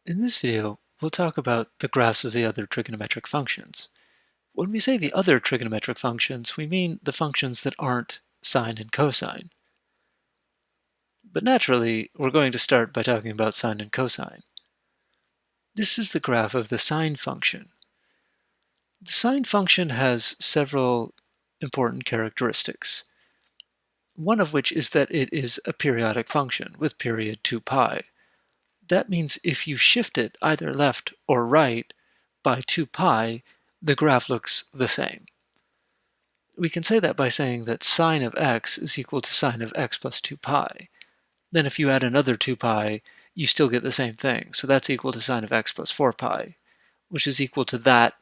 In this video, we'll talk about the graphs of the other trigonometric functions. When we say the other trigonometric functions, we mean the functions that aren't sine and cosine. But naturally, we're going to start by talking about sine and cosine. This is the graph of the sine function. The sine function has several important characteristics, one of which is that it is a periodic function with period 2 pi. That means if you shift it either left or right by 2 pi, the graph looks the same. We can say that by saying that sine of x is equal to sine of x plus 2 pi. Then if you add another 2 pi, you still get the same thing. So that's equal to sine of x plus 4 pi, which is equal to that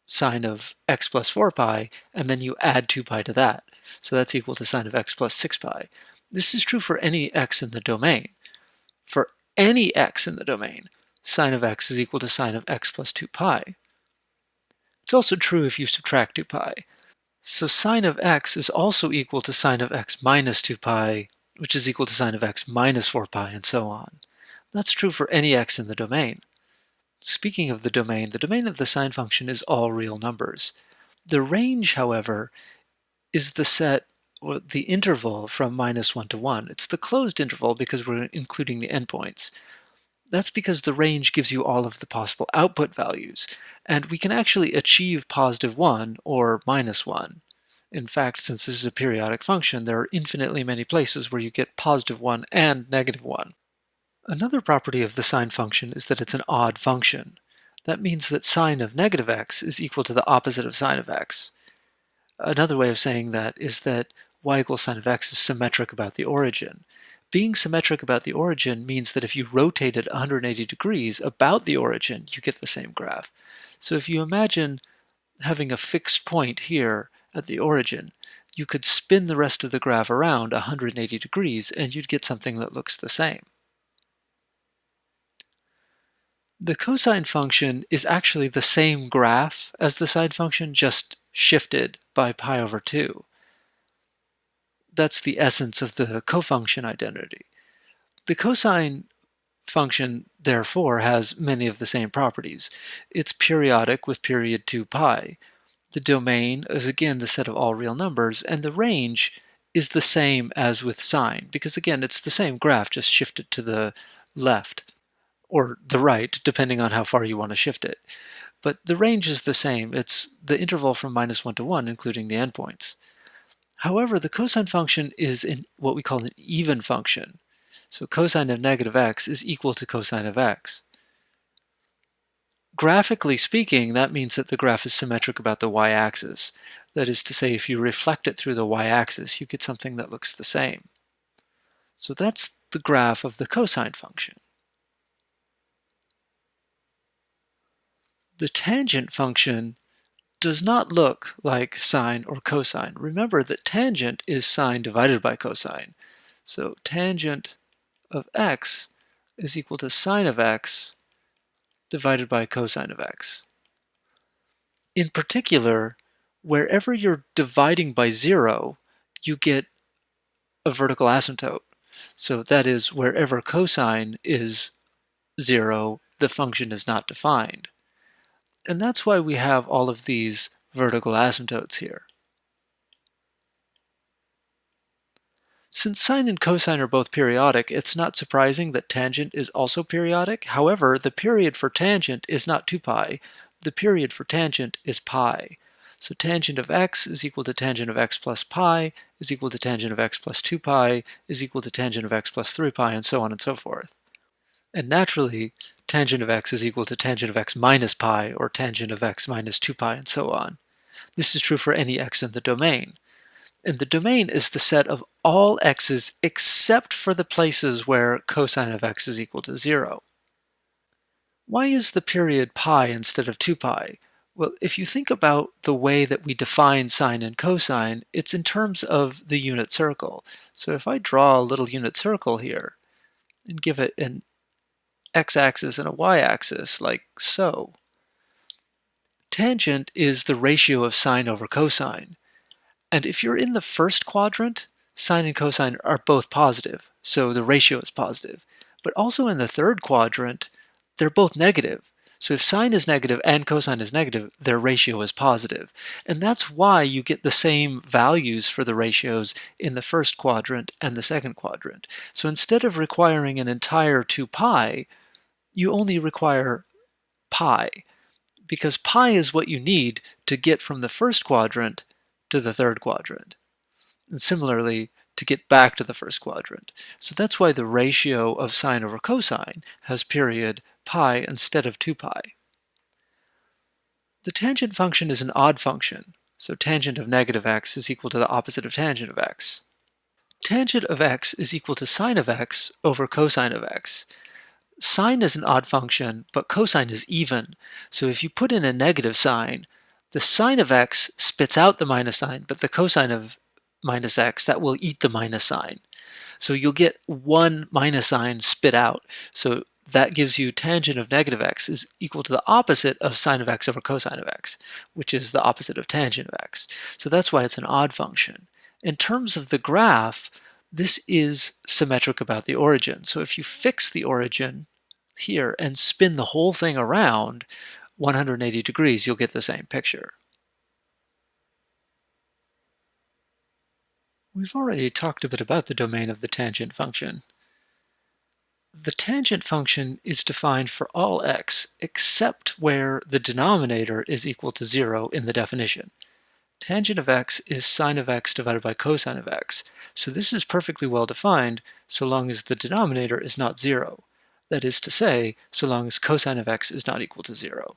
sine of x plus 4 pi, and then you add 2 pi to that. So that's equal to sine of x plus 6 pi. This is true for any x in the domain. For any x in the domain, sine of x is equal to sine of x plus 2 pi. It's also true if you subtract 2 pi. So sine of x is also equal to sine of x minus 2 pi, which is equal to sine of x minus 4 pi, and so on. That's true for any x in the domain. Speaking of the domain of the sine function is all real numbers. The range, however, is the set, or the interval from minus 1 to 1. It's the closed interval because we're including the endpoints. That's because the range gives you all of the possible output values, and we can actually achieve positive 1 or minus 1. In fact, since this is a periodic function, there are infinitely many places where you get positive 1 and negative 1. Another property of the sine function is that it's an odd function. That means that sine of negative x is equal to the opposite of sine of x. Another way of saying that is that y equals sine of x is symmetric about the origin. Being symmetric about the origin means that if you rotate it 180 degrees about the origin, you get the same graph. So if you imagine having a fixed point here at the origin, you could spin the rest of the graph around 180 degrees and you'd get something that looks the same. The cosine function is actually the same graph as the sine function, just shifted by pi over 2. That's the essence of the cofunction identity. The cosine function, therefore, has many of the same properties. It's periodic with period 2 pi. The domain is again the set of all real numbers, and the range is the same as with sine, because again it's the same graph, just shifted to the left or the right, depending on how far you want to shift it. But the range is the same. It's the interval from minus 1 to 1, including the endpoints. However, the cosine function is what we call an even function. So cosine of negative x is equal to cosine of x. Graphically speaking, that means that the graph is symmetric about the y-axis. That is to say, if you reflect it through the y-axis, you get something that looks the same. So that's the graph of the cosine function. The tangent function does not look like sine or cosine. Remember that tangent is sine divided by cosine. So tangent of x is equal to sine of x divided by cosine of x. In particular, wherever you're dividing by 0, you get a vertical asymptote. So that is, wherever cosine is 0, the function is not defined. And that's why we have all of these vertical asymptotes here. Since sine and cosine are both periodic, it's not surprising that tangent is also periodic. However, the period for tangent is not 2 pi. The period for tangent is pi. So tangent of x is equal to tangent of x plus pi, is equal to tangent of x plus 2 pi, is equal to tangent of x plus 3 pi, and so on and so forth. And naturally, tangent of x is equal to tangent of x minus pi, or tangent of x minus 2 pi, and so on. This is true for any x in the domain. And the domain is the set of all x's except for the places where cosine of x is equal to 0. Why is the period pi instead of 2 pi? Well, if you think about the way that we define sine and cosine, it's in terms of the unit circle. So if I draw a little unit circle here and give it an x-axis and a y-axis, like so, tangent is the ratio of sine over cosine. And if you're in the first quadrant, sine and cosine are both positive, so the ratio is positive. But also in the third quadrant, they're both negative. So if sine is negative and cosine is negative, their ratio is positive. And that's why you get the same values for the ratios in the first quadrant and the second quadrant. So instead of requiring an entire 2 pi, you only require pi, because pi is what you need to get from the first quadrant to the third quadrant. And similarly, to get back to the first quadrant. So that's why the ratio of sine over cosine has period pi instead of 2 pi. The tangent function is an odd function, so tangent of negative x is equal to the opposite of tangent of x. Tangent of x is equal to sine of x over cosine of x. Sine is an odd function, but cosine is even. So if you put in a negative sign, the sine of x spits out the minus sign, but the cosine of minus x, that will eat the minus sign. So you'll get one minus sign spit out. So that gives you tangent of negative x is equal to the opposite of sine of x over cosine of x, which is the opposite of tangent of x. So that's why it's an odd function. In terms of the graph, this is symmetric about the origin. So if you fix the origin here and spin the whole thing around 180 degrees, you'll get the same picture. We've already talked a bit about the domain of the tangent function. The tangent function is defined for all x except where the denominator is equal to 0 in the definition. Tangent of x is sine of x divided by cosine of x. So this is perfectly well defined so long as the denominator is not 0. That is to say, so long as cosine of x is not equal to 0.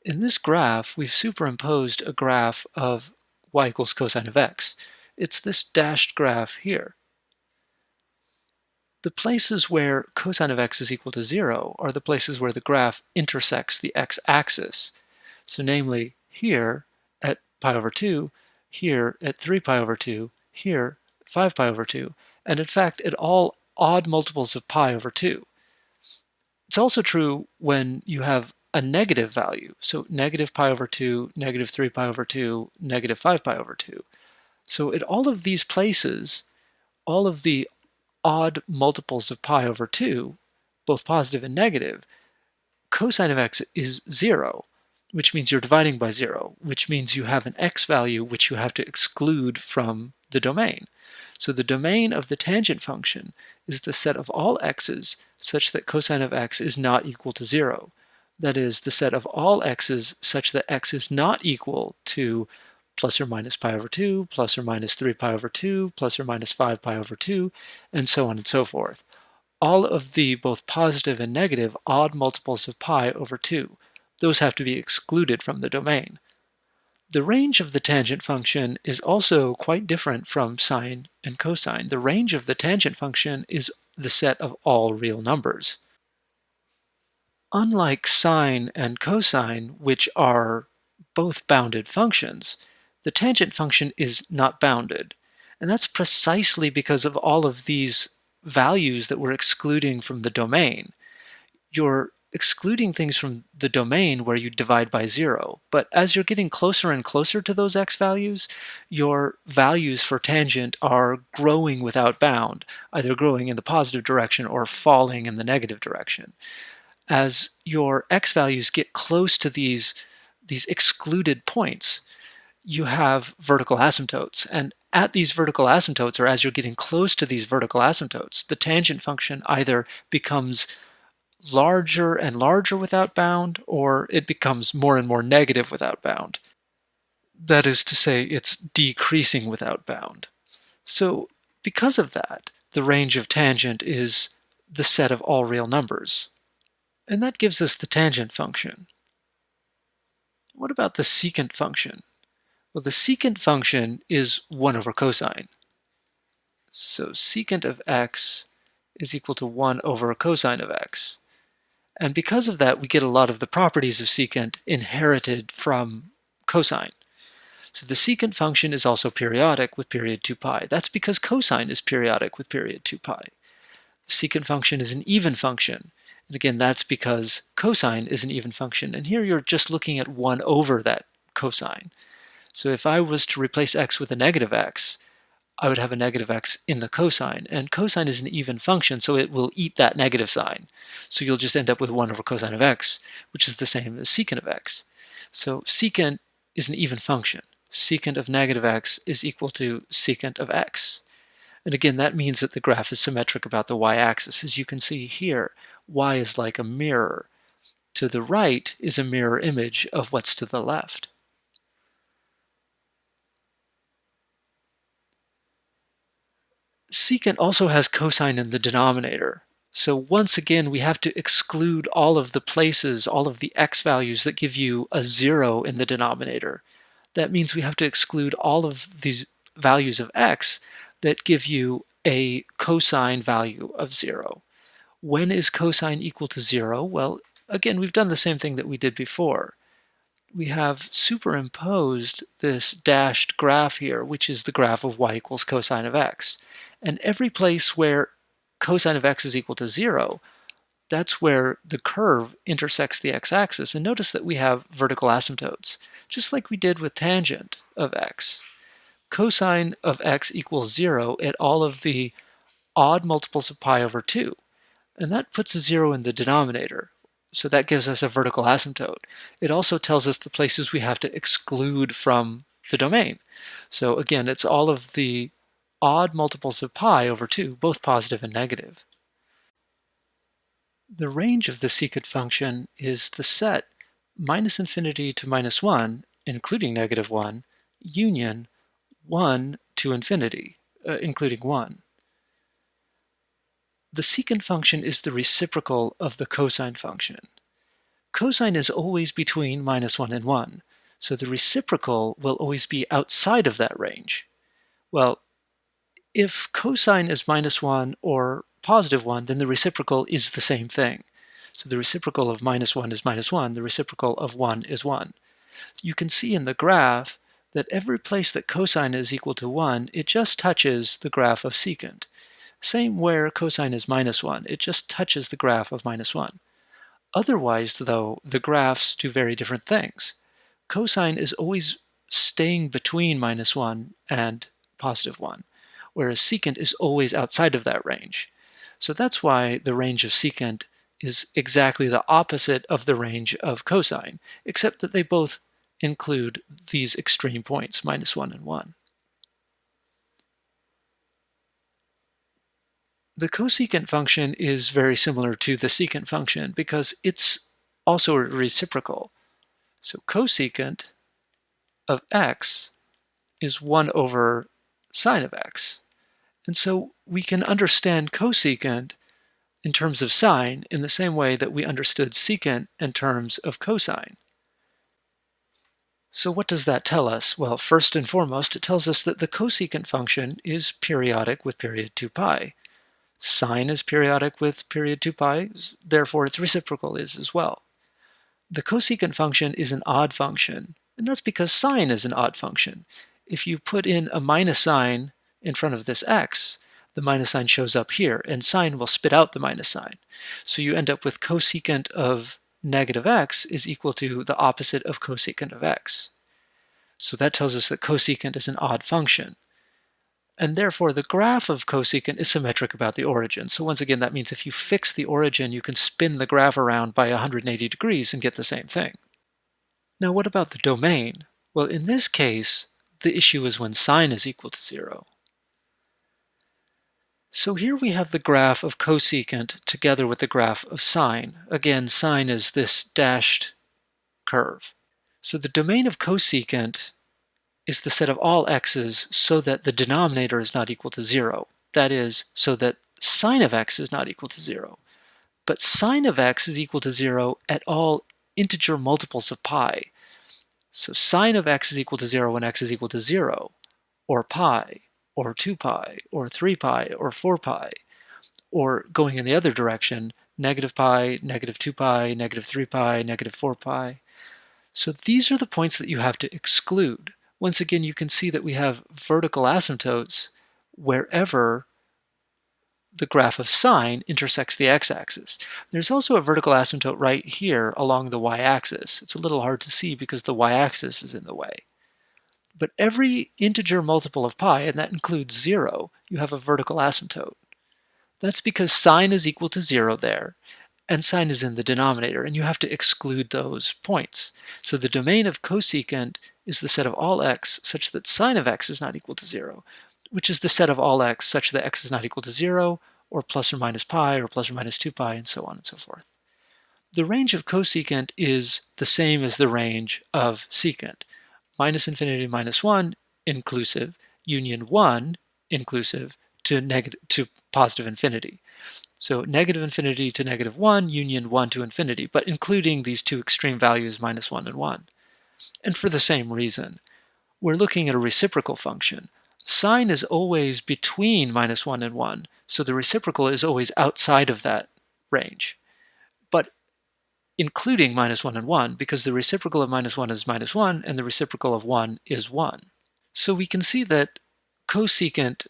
In this graph, we've superimposed a graph of y equals cosine of x. It's this dashed graph here. The places where cosine of x is equal to 0 are the places where the graph intersects the x-axis. So namely, here at pi over 2, here at 3 pi over 2, here 5 pi over 2, and in fact at all odd multiples of pi over 2. It's also true when you have a negative value, so negative pi over 2, negative 3 pi over 2, negative 5 pi over 2. So at all of these places, all of the odd multiples of pi over 2, both positive and negative, cosine of x is 0, which means you're dividing by 0, which means you have an x value which you have to exclude from the domain. So the domain of the tangent function is the set of all x's such that cosine of x is not equal to 0. That is, the set of all x's such that x is not equal to plus or minus pi over 2, plus or minus 3 pi over 2, plus or minus 5 pi over 2, and so on and so forth. All of the both positive and negative odd multiples of pi over 2, those have to be excluded from the domain. The range of the tangent function is also quite different from sine and cosine. The range of the tangent function is the set of all real numbers. Unlike sine and cosine, which are both bounded functions, the tangent function is not bounded. And that's precisely because of all of these values that we're excluding from the domain. You're excluding things from the domain where you divide by 0, but as you're getting closer and closer to those x values, your values for tangent are growing without bound, either growing in the positive direction or falling in the negative direction. As your x values get close to these excluded points, you have vertical asymptotes, and at these vertical asymptotes, or as you're getting close to these vertical asymptotes, the tangent function either becomes larger and larger without bound, or it becomes more and more negative without bound. That is to say, it's decreasing without bound. So because of that, the range of tangent is the set of all real numbers. And that gives us the tangent function. What about the secant function? Well, the secant function is 1 over cosine. So secant of x is equal to 1 over cosine of x. And because of that, we get a lot of the properties of secant inherited from cosine. So the secant function is also periodic with period 2 pi. That's because cosine is periodic with period 2 pi. The secant function is an even function. And again, that's because cosine is an even function. And here you're just looking at 1 over that cosine. So if I was to replace x with a negative x, I would have a negative x in the cosine, and cosine is an even function, so it will eat that negative sign. So you'll just end up with 1 over cosine of x, which is the same as secant of x. So secant is an even function. Secant of negative x is equal to secant of x. And again, that means that the graph is symmetric about the y-axis. As you can see here, y is like a mirror. To the right is a mirror image of what's to the left. Secant also has cosine in the denominator. So once again, we have to exclude all of the places, all of the x values that give you a 0 in the denominator. That means we have to exclude all of these values of x that give you a cosine value of 0. When is cosine equal to 0? Well, again, we've done the same thing that we did before. We have superimposed this dashed graph here, which is the graph of y equals cosine of x. And every place where cosine of x is equal to 0, that's where the curve intersects the x-axis. And notice that we have vertical asymptotes, just like we did with tangent of x. Cosine of x equals 0 at all of the odd multiples of pi over 2. And that puts a 0 in the denominator. So that gives us a vertical asymptote. It also tells us the places we have to exclude from the domain. So again, it's all of the odd multiples of pi over 2, both positive and negative. The range of the secant function is the set minus infinity to minus 1, including negative 1, union 1 to infinity, including 1. The secant function is the reciprocal of the cosine function. Cosine is always between minus 1 and 1, so the reciprocal will always be outside of that range. Well, if cosine is minus 1 or positive 1, then the reciprocal is the same thing. So the reciprocal of minus 1 is minus 1, the reciprocal of 1 is 1. You can see in the graph that every place that cosine is equal to 1, it just touches the graph of secant. Same where cosine is minus 1, it just touches the graph of minus 1. Otherwise, though, the graphs do very different things. Cosine is always staying between minus 1 and positive 1, whereas secant is always outside of that range. So that's why the range of secant is exactly the opposite of the range of cosine, except that they both include these extreme points, minus 1 and 1. The cosecant function is very similar to the secant function because it's also a reciprocal. So cosecant of x is 1 over sine of x. And so we can understand cosecant in terms of sine in the same way that we understood secant in terms of cosine. So what does that tell us? Well, first and foremost, it tells us that the cosecant function is periodic with period 2 pi. Sine is periodic with period 2 pi, therefore its reciprocal is as well. The cosecant function is an odd function, and that's because sine is an odd function. If you put in a minus sign in front of this x, the minus sign shows up here, and sine will spit out the minus sign. So you end up with cosecant of negative x is equal to the opposite of cosecant of x. So that tells us that cosecant is an odd function. And therefore, the graph of cosecant is symmetric about the origin. So once again, that means if you fix the origin, you can spin the graph around by 180 degrees and get the same thing. Now, what about the domain? Well, in this case, the issue is when sine is equal to 0. So here we have the graph of cosecant together with the graph of sine. Again, sine is this dashed curve. So the domain of cosecant is the set of all x's so that the denominator is not equal to 0. That is, so that sine of x is not equal to 0. But sine of x is equal to 0 at all integer multiples of pi. So sine of x is equal to 0 when x is equal to 0, or pi, or 2 pi, or 3 pi, or 4 pi. Or going in the other direction, negative pi, negative 2 pi, negative 3 pi, negative 4 pi. So these are the points that you have to exclude. Once again, you can see that we have vertical asymptotes wherever the graph of sine intersects the x-axis. There's also a vertical asymptote right here along the y-axis. It's a little hard to see because the y-axis is in the way. But every integer multiple of pi, and that includes 0, you have a vertical asymptote. That's because sine is equal to 0 there, and sine is in the denominator, and you have to exclude those points. So the domain of cosecant is the set of all x such that sine of x is not equal to 0, which is the set of all x such that x is not equal to 0, or plus or minus pi, or plus or minus 2 pi, and so on and so forth. The range of cosecant is the same as the range of secant. Minus infinity minus 1 inclusive, union 1 inclusive to positive infinity. So negative infinity to negative 1, union 1 to infinity, but including these two extreme values, minus 1 and 1. And for the same reason, we're looking at a reciprocal function. Sine is always between minus 1 and 1, so the reciprocal is always outside of that range. But including minus 1 and 1, because the reciprocal of minus 1 is minus 1, and the reciprocal of 1 is 1. So we can see that cosecant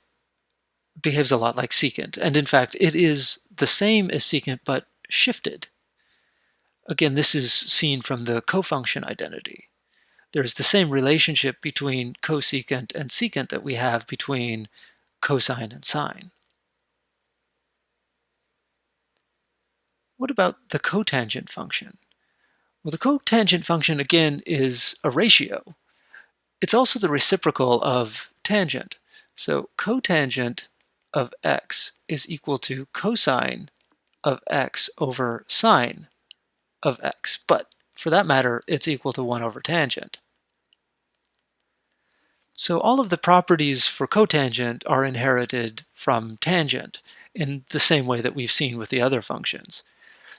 behaves a lot like secant, and in fact it is the same as secant but shifted. Again, this is seen from the cofunction identity. There's the same relationship between cosecant and secant that we have between cosine and sine. What about the cotangent function? Well, the cotangent function, again, is a ratio. It's also the reciprocal of tangent. So cotangent of x is equal to cosine of x over sine of x. But for that matter, it's equal to 1 over tangent. So all of the properties for cotangent are inherited from tangent in the same way that we've seen with the other functions.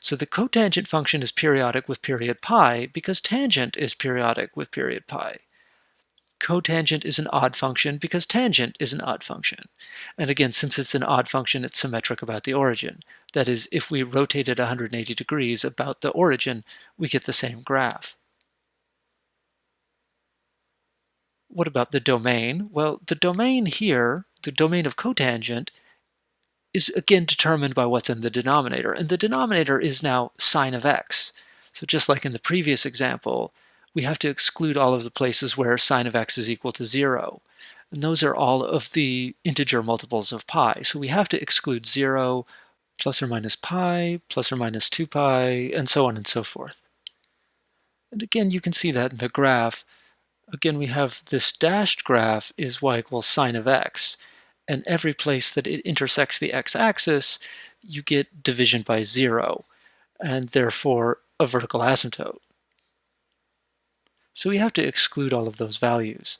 So the cotangent function is periodic with period pi because tangent is periodic with period pi. Cotangent is an odd function because tangent is an odd function. And again, since it's an odd function, it's symmetric about the origin. That is, if we rotate it 180 degrees about the origin, we get the same graph. What about the domain? Well, the domain here, the domain of cotangent, is again determined by what's in the denominator. And the denominator is now sine of x. So just like in the previous example, we have to exclude all of the places where sine of x is equal to 0. And those are all of the integer multiples of pi. So we have to exclude 0, plus or minus pi, plus or minus 2 pi, and so on and so forth. And again, you can see that in the graph. Again, we have this dashed graph is y equals sine of x. And every place that it intersects the x-axis, you get division by 0, and therefore a vertical asymptote. So we have to exclude all of those values.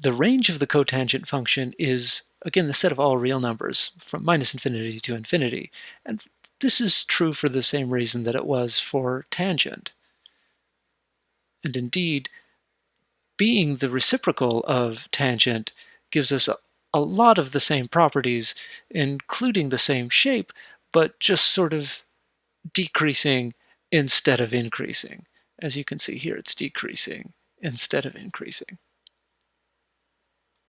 The range of the cotangent function is, again, the set of all real numbers from minus infinity to infinity. And this is true for the same reason that it was for tangent. And indeed, being the reciprocal of tangent gives us a lot of the same properties, including the same shape, but just sort of decreasing instead of increasing. As you can see here, it's decreasing instead of increasing.